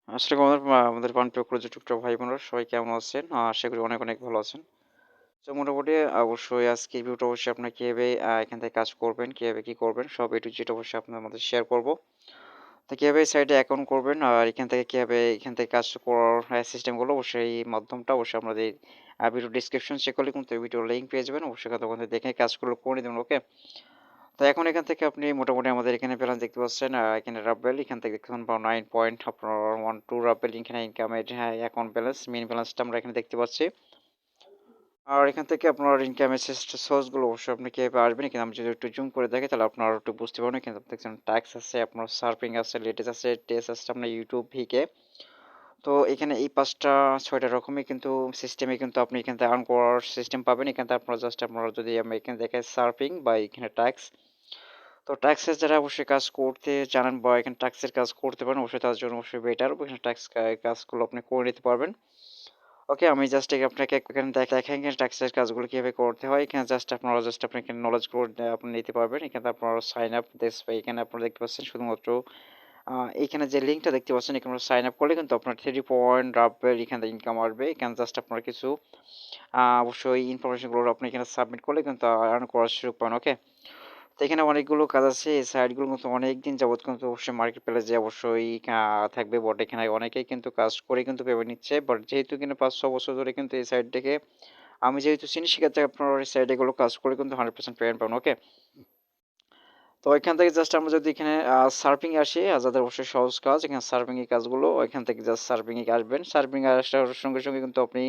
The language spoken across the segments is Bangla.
আসসালামু আলাইকুম আমাদের প্রাণপ্রিয় পর্যটক ভাই বোনেরা সবাই কেমন আছেন? আশা করি অনেক, অনেক ভালো আছেন। তো মোটামুটি অবশ্যই আজকের ভিডিওটা অবশ্যই আপনারা কিভাবে এখান থেকে কাজ করবেন, কিভাবে কি করবেন সব A to Z অবশ্যই আপনাদের মধ্যে শেয়ার করব। তো কিভাবে সাইটে অ্যাকাউন্ট করবেন আর এখান থেকে কিভাবে এখান থেকে কাজ করার সিস্টেমগুলো অবশ্যই এই মাধ্যমটা অবশ্যই আপনাদের ভিডিও ডেসক্রিপশন চেক করলে কিন্তু ভিডিওর লিঙ্ক পেয়ে যাবেন। অবশ্যই ওখান থেকে দেখে কাজগুলো করে নিবেন, ওকে? তো এখন এখান থেকে আপনি মোটামুটি আমাদের এখানে ব্যালেন্স দেখতে পাচ্ছেন। এখানে রাব্বেল এখান থেকে দেখতে পাচ্ছেন 9 পয়েন্ট আপনার 12 রাব্বেল এখানে ইনকামের অ্যাকাউন্ট ব্যালেন্স মেইন ব্যালেন্সটা আমরা এখানে দেখতে পাচ্ছি। আর এখান থেকে আপনার ইনকামের সোর্স গুলো অবশ্যই আপনি কিভাবে আসবেন এখানে আমি যদি একটু জুম করে দেখি তাহলে আপনারা একটু বুঝতে পারবেন। এখানে দেখছেন ট্যাক্স আছে, আপনার সার্ফিং আছে, লেটেস্ট আছে, টেস্ট আছে, আপনার ইউটিউব ভিকে। তো এখানে এই ৫টা ৬টা রকমই কিন্তু সিস্টেমে কিন্তু আপনি এখান থেকে আর্ন করার সিস্টেম পাবেন। এখান থেকে আপনারা জাস্ট আপনারা যদি আমি এখানে দেখাই সার্ফিং বা এখানে ট্যাক্স, তো ট্যাক্সের যারা অবশ্যই কাজ করতে জানেন বা এখানে ট্যাক্সের কাজ করতে পারেন অবশ্যই তাদের জন্য অবশ্যই বেটার। এখানে ট্যাক্স কাজগুলো আপনি করে নিতে পারবেন। ওকে, আমি জাস্ট আপনাকে এখানে দেখাই এখানে ট্যাক্সের কাজগুলো কিভাবে করতে হয়। এখানে জাস্ট আপনারা জাস্ট আপনি এখানে নলেজ গুলো আপনি নিতে পারবেন। এখানে আপনারা সাইন আপ দিস বা এখানে আপনারা দেখতে পাচ্ছেন শুধুমাত্র এইখানে যে লিঙ্কটা দেখতে পাচ্ছেন এখানে সাইন আপ করলে কিন্তু আপনার 3 পয়েন্ট রাবেল এখান থেকে ইনকাম আসবে। এখানে জাস্ট আপনার কিছু অবশ্যই ইনফরমেশনগুলো আপনি এখানে সাবমিট করলে কিন্তু আর্ন করার সুযোগ পান, ওকে? তো এখানে অনেকগুলো কাজ আছে। এই সাইটগুলো কিন্তু অনেকদিন যাবত কিন্তু অবশ্যই মার্কেট প্লেসে অবশ্যই থাকবে। বাট এখানে অনেকেই কিন্তু কাজ করে কিন্তু পেমেন্ট নিচ্ছে। বাট যেহেতু কিন্তু ৫-৬ বছর ধরে কিন্তু এই সাইট থেকে আমি যেহেতু চিনি সেক্ষেত্রে আপনার এই সাইটে এগুলো কাজ করে কিন্তু 100% পেমেন্ট পাবেন, ওকে? তো এখান থেকে জাস্ট আমরা যদি এখানে সার্ফিং এ আসি, যাদের অবশ্যই সহজ কাজ এখানে সার্ফিং এর কাজগুলো এখান থেকে জাস্ট সার্ফিং এ আসবেন। সার্ফিং এ আসার সঙ্গে, সঙ্গে কিন্তু আপনি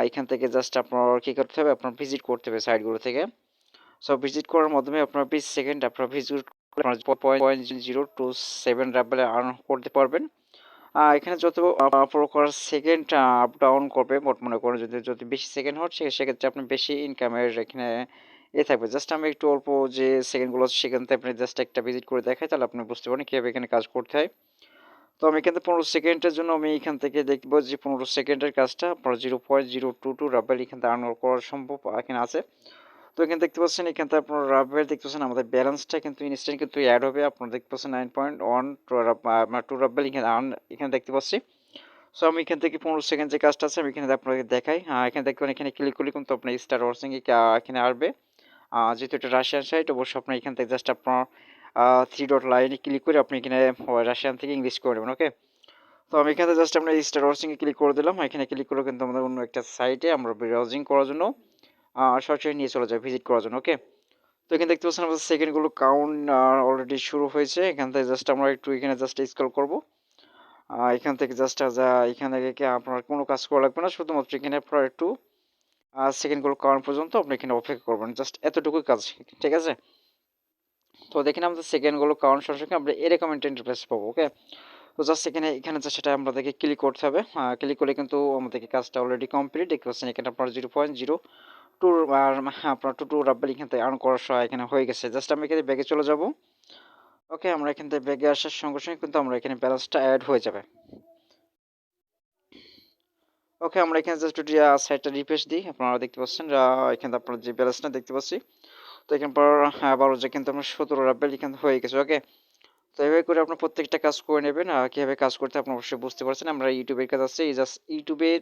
এখান থেকে জাস্ট আপনার কি করতে হবে? আপনার ভিজিট করতে হবে সাইটগুলো থেকে। সো ভিজিট করার মাধ্যমে আপনার 20 সেকেন্ড আপনার ভিজিট করে আপনার 0.027 রাবেলে আর্ন করতে পারবেন। এখানে যত প্রকার সেকেন্ড আপ ডাউন করবে মোট মনে করেন যদি বেশি সেকেন্ড হয় সেক্ষেত্রে আপনি বেশি ইনকামের এখানে থাকবে। জাস্ট আমি একটু অল্প যে সেকেন্ডগুলো আছে সেখান থেকে আপনি জাস্ট একটা ভিজিট করে দেখাই তাহলে আপনি বুঝতে পারেন কিভাবে এখানে কাজ করতে হয়। তো আমি এখান থেকে 15 সেকেন্ডের জন্য আমি এখান থেকে দেখব যে 15 সেকেন্ডের কাজটা আপনার 0.022 রাবেল এখান থেকে আর্ন করা সম্ভব এখানে আছে। তো এখানে দেখতে পাচ্ছেন এখান থেকে আপনার রাফওয়্যার দেখতে পাচ্ছেন আমাদের ব্যালেন্সটা কিন্তু ইনস্ট্যান্ট কিন্তু অ্যাড হবে। আপনারা দেখতে পাচ্ছেন 9.1 টু রাফওয়্যার এখানে এখানে দেখতে পাচ্ছি। সো আমি এখান থেকে 15 সেকেন্ড যে কাজটা আছে আমি এখানে আপনাকে দেখাই। এখানে দেখবেন এখানে ক্লিক করলে কিন্তু আপনার স্টার ওয়ার্সিং এখানে আসবে। যেহেতু এটা রাশিয়ান সাইট অবশ্যই আপনার এখান থেকে জাস্ট আপনার 3 ডট লাইনে ক্লিক করে আপনি এখানে রাশিয়ান থেকে ইংলিশ করে নেবেন, ওকে? তো আমি এখানে জাস্ট আমরা স্টার ওয়ার্সিং এ ক্লিক করে দিলাম। এখানে ক্লিক করলে কিন্তু আমাদের অন্য একটা সাইটে আমরা ব্রাউজিং করার জন্য সরাসরি নিয়ে চলে যায় ভিজিট করার জন্য, ওকে? তো এখানে দেখতে পাচ্ছেন আমাদের সেকেন্ডগুলো কাউন্ট অলরেডি শুরু হয়েছে। এখান থেকে জাস্ট আমরা একটু এখানে জাস্ট স্ক্রল করব। এখান থেকে জাস্ট এখান থেকে কি আপনার কোনো কাজ করা লাগবে না। শুধুমাত্র এখানে আপনার একটু সেকেন্ডগুলো কাউন্ট পর্যন্ত আপনি এখানে অপেক্ষা করবেন। জাস্ট এতটুকুই কাজ। ঠিক আছে? তো দেখেন আমাদের সেকেন্ডগুলো কাউন্ট সঙ্গে সঙ্গে আমরা এরকম একটা ইন্টারফেস পাবো, ওকে? তো জাস্ট এখানে জাস্ট সেটা আমাদেরকে ক্লিক করতে হবে। ক্লিক করলে কিন্তু আমাদেরকে কাজটা অলরেডি কমপ্লিট। দেখতে পাচ্ছেন এখানে আপনার 0.02 আর আপনার 2 রাব্বেল এখান থেকে আর্ন করার সময় এখানে হয়ে গেছে। জাস্ট আমি এখানে ব্যাকে চলে যাব। ওকে, আমরা এখান থেকে ব্যাকে আসার সঙ্গে সঙ্গে কিন্তু আমরা এখানে ব্যালেন্সটা এড হয়ে যাবে। ওকে, আমরা এখানে জাস্ট যদি সাইটটা রিফ্রেশ দিই আপনারা দেখতে পাচ্ছেন এখানে আপনার যে ব্যালেন্সটা দেখতে পাচ্ছি। তো এখান পর আবারও যে কিন্তু আমরা 17 রাব্বেল এখানে হয়ে গেছে, ওকে? তো এভাবে করে আপনার প্রত্যেকটা কাজ করে নেবেন। কিভাবে কাজ করতে আপনি অবশ্যই বুঝতে পারছেন। আমরা ইউটিউবের কাজ আছে এই জাস্ট ইউটিউবের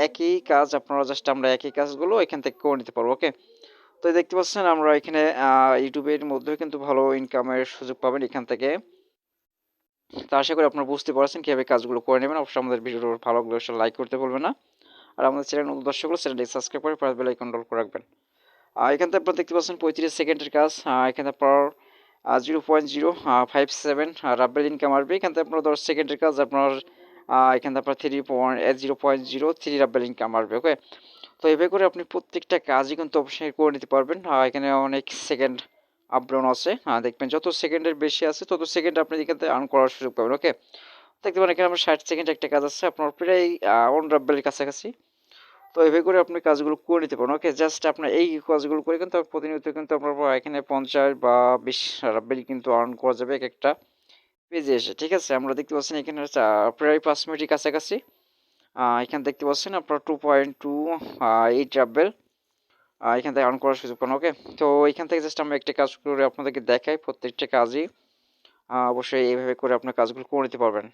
একই কাজ আপনারা জাস্ট আমরা একই কাজগুলো এখান থেকে করে নিতে পারবো, ওকে? তো দেখতে পাচ্ছেন আমরা এখানে ইউটিউবের মধ্যেও কিন্তু ভালো ইনকামের সুযোগ পাবেন এখান থেকে। তো আশা করি আপনারা বুঝতে পারছেন কিভাবে কাজগুলো করে নেবেন। অবশ্যই আমাদের ভিডিওটা ভালো লাগলে অবশ্যই লাইক করতে ভুলবেন না। আর আমাদের চ্যানেল নতুন দর্শক হলে চ্যানেলটি সাবস্ক্রাইব করে পাশে বেল আইকন অল করে রাখবেন। এখান থেকে আপনারা দেখতে পাচ্ছেন 35 সেকেন্ডের কাজ। এখানে আপনার 0.057 রাব্বেল ইনকাম আসবে। এখান থেকে আপনার 10 সেকেন্ডের কাজ আপনার এখানে আপনার 0.03 রাব্বেল ইনকাম আসবে, ওকে? তো এভাবে করে আপনি প্রত্যেকটা কাজই কিন্তু অবশ্যই করে নিতে পারবেন। এখানে অনেক সেকেন্ড আপ ডাউন আছে। দেখবেন যত সেকেন্ডের বেশি আছে তত সেকেন্ড আপনি এখান থেকে আর্ন করার সুযোগ পাবেন, ওকে? দেখতে পারেন এখানে আমার 60 সেকেন্ড একটা কাজ আছে আপনার প্রায় অন রাব্বেলের কাছাকাছি। তো এভাবে করে আপনি কাজগুলো করে নিতে পারেন, ওকে? জাস্ট আপনার এই কাজগুলো করে কিন্তু প্রতিনিয়ত কিন্তু আপনার এখানে 50 বা 20 রাব্বেল কিন্তু আর্ন করা যাবে এক একটা পেজে এসে। ঠিক আছে? আমরা দেখতে পাচ্ছেন এখানে প্রায় 5 মিনিটের কাছাকাছি। এখানে দেখতে পাচ্ছেন আপনার 2.28 রাব্বেল এখান থেকে আর্ন করার সুযোগ পান, ওকে? তো এখান থেকে জাস্ট আমরা একটা কাজ করে আপনাদেরকে দেখাই প্রত্যেকটা কাজই অবশ্যই এইভাবে করে আপনার কাজগুলো করে নিতে পারবেন।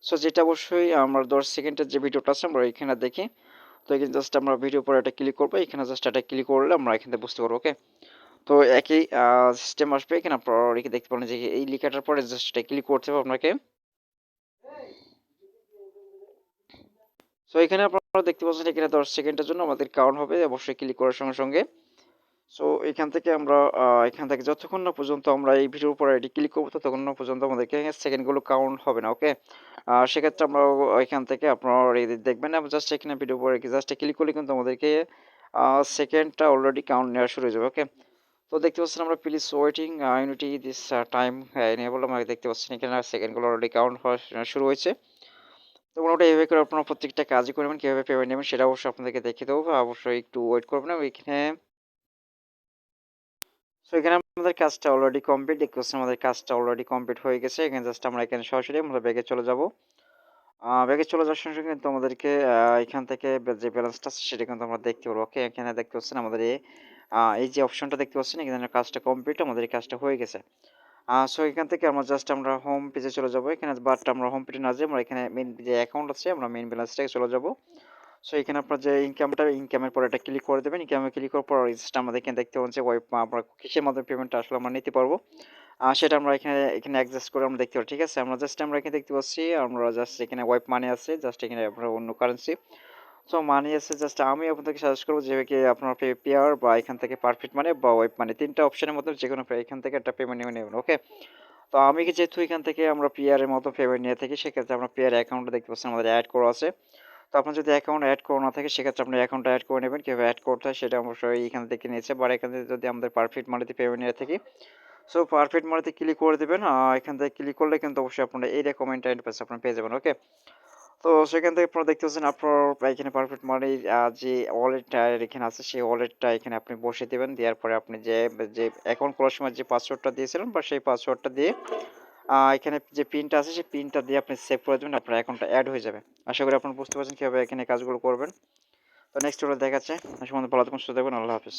সো যেটা অবশ্যই আমরা 10 সেকেন্ডের যে ভিডিওটা আছে আমরা এখানে দেখি। তো এখানে জাস্ট আমরা ভিডিও পরে এটা ক্লিক করবো, এখানে জাস্ট এটা ক্লিক করলে আমরা এখান থেকে বুঝতে পারবো। ওকে, তো একই সিস্টেম আসবে, এখানে আপনারা লিখে দেখতে পারেন যে এই লেখাটার পরে জাস্ট এটা ক্লিক করতে হবে আপনাকে। সো এখানে আপনারা দেখতে পাচ্ছেন এখানে 10 সেকেন্ডের জন্য আমাদের কাউন্ট হবে অবশ্যই ক্লিক করার সঙ্গে সঙ্গে। সো এখান থেকে আমরা এখান থেকে যতক্ষণ না পর্যন্ত আমরা এই ভিডিওর উপরে এটি ক্লিক করবো ততক্ষণ না পর্যন্ত আমাদেরকে সেকেন্ডগুলো কাউন্ট হবে না। ওকে, সেক্ষেত্রে আমরা এখান থেকে আপনারা এই দেখবেন না, জাস্ট এখানে ভিডিও উপরে জাস্ট ক্লিক করলে কিন্তু আমাদেরকে সেকেন্ডটা অলরেডি কাউন্ট নেওয়া শুরু হয়ে যাবে। ওকে, তো দেখতে পাচ্ছেন আমরা please waiting unity this time enable, আমরা দেখতে পাচ্ছেন এখানে সেকেন্ডগুলো অলরেডি কাউন্ট হওয়া শুরু হয়েছে। তো মোটামুটি এভাবে করে আপনারা প্রত্যেকটা কাজই করবেন, কীভাবে পেমেন্ট নেবেন সেটা অবশ্যই আপনাদেরকে দেখিয়ে দেবো, অবশ্যই একটু ওয়েট করবেন। এখানে সো এখানে আমাদের কাজটা অলরেডি কমপ্লিট, দেখতে পাচ্ছেন আমাদের কাজটা অলরেডি কমপ্লিট হয়ে গেছে। এখানে জাস্ট আমরা এখানে সরাসরি আমরা ব্যাগে চলে যাব। ব্যাগে চলে যাওয়ার সঙ্গে সঙ্গে কিন্তু আমাদেরকে এখান থেকে যে ব্যালেন্সটা আছে সেটা কিন্তু আমরা দেখতে পারবো। ওকে, এখানে দেখতে পাচ্ছেন আমাদের এই যে অপশনটা দেখতে পাচ্ছেন এখানে কাজটা কমপ্লিট, আমাদের এই কাজটা হয়ে গেছে। সো এখান থেকে আমরা জাস্ট আমরা হোম পেজে চলে যাব। এখানে বাট আমরা হোম পেজে না যেয়ে আমরা এখানে মেইন যে অ্যাকাউন্ট আছে আমরা মেইন ব্যালেন্সটাকে চলে যাব। সো এখানে আপনার যে ইনকামের পর এটা ক্লিক করে দেবেন। ইনকামে ক্লিক করার পর জাস্ট আমাদের এখানে দেখতে পাচ্ছেন যে আমরা কিসের মাধ্যমে পেমেন্টটা আসলে আমরা নিতে পারবো। সেটা আমরা এখানে অ্যাডজাস্ট করে আমরা দেখতে পারি। ঠিক আছে? আমরা এখানে দেখতে পাচ্ছি আমরা জাস্ট এখানে ওয়েব মানি আছে। জাস্ট এখানে আপনার অন্য কারেন্সি। সো মানি আছে, জাস্ট আমি আপনাদেরকে সাজেস্ট করব যে কি আপনার পেয়ার বা এখান থেকে পারফেক্ট মানি বা ওয়েব মানি ৩ টা অপশনের মধ্যে যেকোনো এখান থেকে একটা পেমেন্ট নিয়ে নেবেন। ওকে? তো আমি যেহেতু এখান থেকে আমরা পেয়ার এর মতো পেমেন্ট নিয়ে থাকি সেক্ষেত্রে আমরা পেয়ার অ্যাকাউন্টটা দেখতে পাচ্ছেন আমাদের এড করা আছে। তো আপনার যদি অ্যাকাউন্ট এড করা না থাকে সেক্ষেত্রে আপনি অ্যাকাউন্টটা এড করে নেবেন। কিভাবে এড করতে হয় সেটা অবশ্যই এখান থেকে নিয়েছে। বাট এখান থেকে যদি আমাদের পারফেক্ট মানিতে পেমেন্ট নিয়ে থাকি, সো পারফেক্ট মানিতে ক্লিক করে দিবেন। এখান থেকে ক্লিক করলে কিন্তু অবশ্যই আপনারা এই রেকমেন্ডেড ইন্টারফেস আপনারা পেয়ে যাবেন। ওকে? তো সেখান থেকে আপনারা দেখতে পাচ্ছেন আপনার এখানে পারফেক্ট মানির যে ওয়ালেটটা এখানে আছে সেই ওয়ালেটটা এখানে আপনি বসিয়ে দিবেন। দেওয়ার পরে আপনি যে অ্যাকাউন্ট খোলার সময় যে পাসওয়ার্ডটা দিয়েছিলেন বা সেই পাসওয়ার্ডটা দিয়ে এখানে যে পিনটা আছে সেই পিনটা দিয়ে আপনি সেভ করে দেবেন। আপনার অ্যাকাউন্টটা এড হয়ে যাবে। আশা করি আপনারা বুঝতে পারছেন কিভাবে এখানে কাজগুলো করবেন। তো নেক্সট ভিডিওতে দেখা যাচ্ছে। সে পর্যন্ত ভালো থাকুন, সুস্থ থাকবেন। আল্লাহ হাফেজ।